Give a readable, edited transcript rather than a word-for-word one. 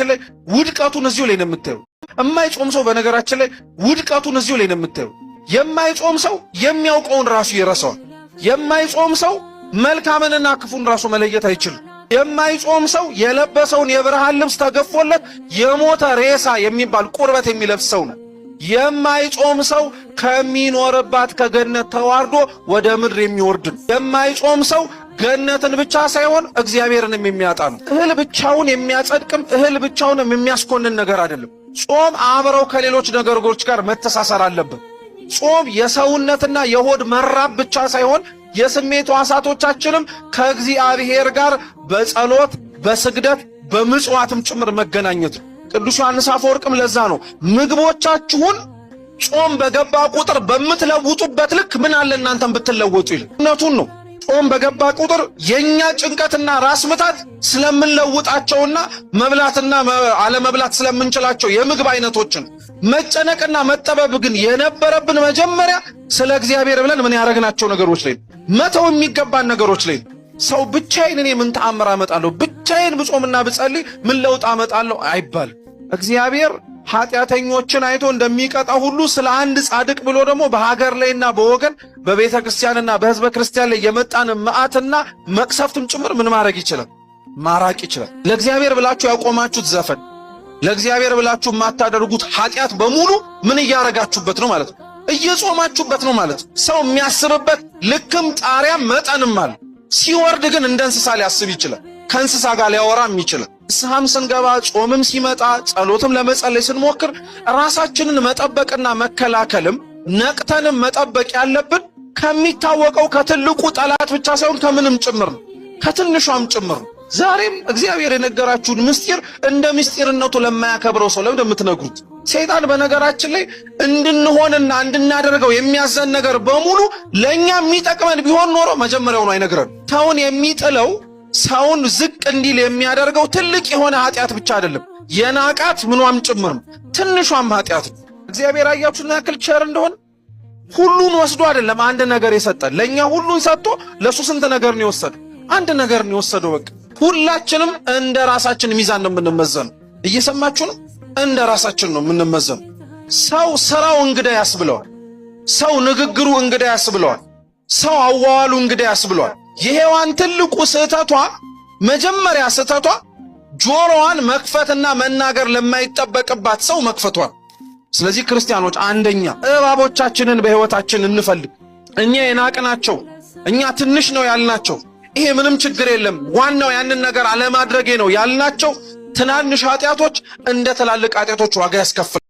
ላይ ውድቀቱን እዚሁ ላይ ነው የምታየው። የማይጾም ሰው በነገራችን ላይ ውድቀቱን እዚሁ ላይ ነው የምታየው። የማይጾም ሰው የሚያውቀውን ራሱ ይረሳዋል። የማይጾም ሰው መልካምንና ክፉን ራሱ መለየት አይችልም። የማይጾም ሰው የለበሰውን የብርሃን ልብስ ተገፎለት የሞተ ሬሳ የሚባል ቁርበት የሚለብስ ሰው ነው። የማይጾም ሰው ከሚኖርባት ከገነት ተዋርዶ ወደ ምድር የሚወርድ ነው። የማይጾም ሰው ገነትን ብቻ ሳይሆን እግዚአብሔርንም የሚያጣ ነው። እህል ብቻውን የሚያጸድቅም እህል ብቻውንም የሚያስኮንን ነገር አይደለም። ጾም አብረው ከሌሎች ነገሮች ጋር መተሳሰር አለበት። ጾም የሰውነትና የሆድ መራብ ብቻ ሳይሆን የስሜት ሕዋሳቶቻችንም ከእግዚአብሔር ጋር በጸሎት በስግደት በምጽዋትም ጭምር መገናኘት ነው። ቅዱስ ዮሐንስ አፈወርቅም ለዛ ነው ምግቦቻችሁን ጾም በገባ ቁጥር በምትለውጡበት ልክ ምን አለ እናንተም ብትለወጡ ይል። እውነቱን ነው። ጾም በገባ ቁጥር የኛ ጭንቀትና ራስ ምታት ስለምንለውጣቸውና መብላትና አለመብላት ስለምንችላቸው የምግብ አይነቶችን መጨነቅና መጠበብ ግን የነበረብን መጀመሪያ ስለ እግዚአብሔር ብለን ምን ያረግናቸው ነገሮች ላይ መተው የሚገባን ነገሮች ላይ። ሰው ብቻዬን እኔ ምን ተአምር አመጣለሁ ብቻዬን ብጾምና ብጸልይ ምን ለውጥ አመጣለሁ አይባልም። እግዚአብሔር ኃጢአተኞችን አይቶ እንደሚቀጣ ሁሉ ስለ አንድ ጻድቅ ብሎ ደግሞ በሀገር ላይና በወገን በቤተ ክርስቲያንና በሕዝበ ክርስቲያን ላይ የመጣን መዓትና መቅሰፍትም ጭምር ምን ማድረግ ይችላል? ማራቅ ይችላል። ለእግዚአብሔር ብላችሁ ያቆማችሁት ዘፈን፣ ለእግዚአብሔር ብላችሁ የማታደርጉት ኃጢአት በሙሉ ምን እያረጋችሁበት ነው ማለት ነው? እየጾማችሁበት ነው ማለት ነው። ሰው የሚያስብበት ልክም ጣሪያም መጠንም አለ። ሲወርድ ግን እንደ እንስሳ ሊያስብ ይችላል። ከእንስሳ ጋር ሊያወራም ይችላል። ንስሐም ስንገባ ጾምም ሲመጣ ጸሎትም ለመጸለይ ስንሞክር ራሳችንን መጠበቅና መከላከልም ነቅተንም መጠበቅ ያለብን ከሚታወቀው ከትልቁ ጠላት ብቻ ሳይሆን ከምንም ጭምር ነው፣ ከትንሿም ጭምር ነው። ዛሬም እግዚአብሔር የነገራችሁን ምስጢር እንደ ምስጢርነቱ ለማያከብረው ሰው ለምን እንደምትነግሩት? ሰይጣን በነገራችን ላይ እንድንሆንና እንድናደርገው የሚያዘን ነገር በሙሉ ለኛ የሚጠቅመን ቢሆን ኖሮ መጀመሪያውኑ አይነግረን። ሰውን የሚጥለው ሰውን ዝቅ እንዲል የሚያደርገው ትልቅ የሆነ ኃጢአት ብቻ አይደለም፣ የናቃት ምኗም ጭምር ነው፣ ትንሿም ኃጢአት ነው። እግዚአብሔር አያችሁና ያክል ቸር እንደሆነ ሁሉን ወስዶ አይደለም አንድ ነገር የሰጠን። ለኛ ሁሉን ሰጥቶ ለሱ ስንት ነገር ነው የወሰደው? አንድ ነገር ነው የወሰደው። በቃ ሁላችንም እንደ ራሳችን ሚዛን ነው የምንመዘነው። እየሰማችሁ ነው? እንደ ራሳችን ነው የምንመዘነው። ሰው ስራው እንግዳ ያስብለዋል። ሰው ንግግሩ እንግዳ ያስብለዋል። ሰው አዋዋሉ እንግዳ ያስብለዋል። የሔዋን ትልቁ ስህተቷ መጀመሪያ ስህተቷ ጆሮዋን መክፈትና መናገር ለማይጠበቅባት ሰው መክፈቷ። ስለዚህ ክርስቲያኖች አንደኛ እባቦቻችንን በሕይወታችን እንፈልግ። እኛ የናቅናቸው እኛ ትንሽ ነው ያልናቸው ይሄ ምንም ችግር የለም ዋናው ያንን ነገር አለማድረጌ ነው ያልናቸው ትናንሽ ኃጢአቶች እንደ ትላልቅ ኃጢአቶች ዋጋ ያስከፍላል።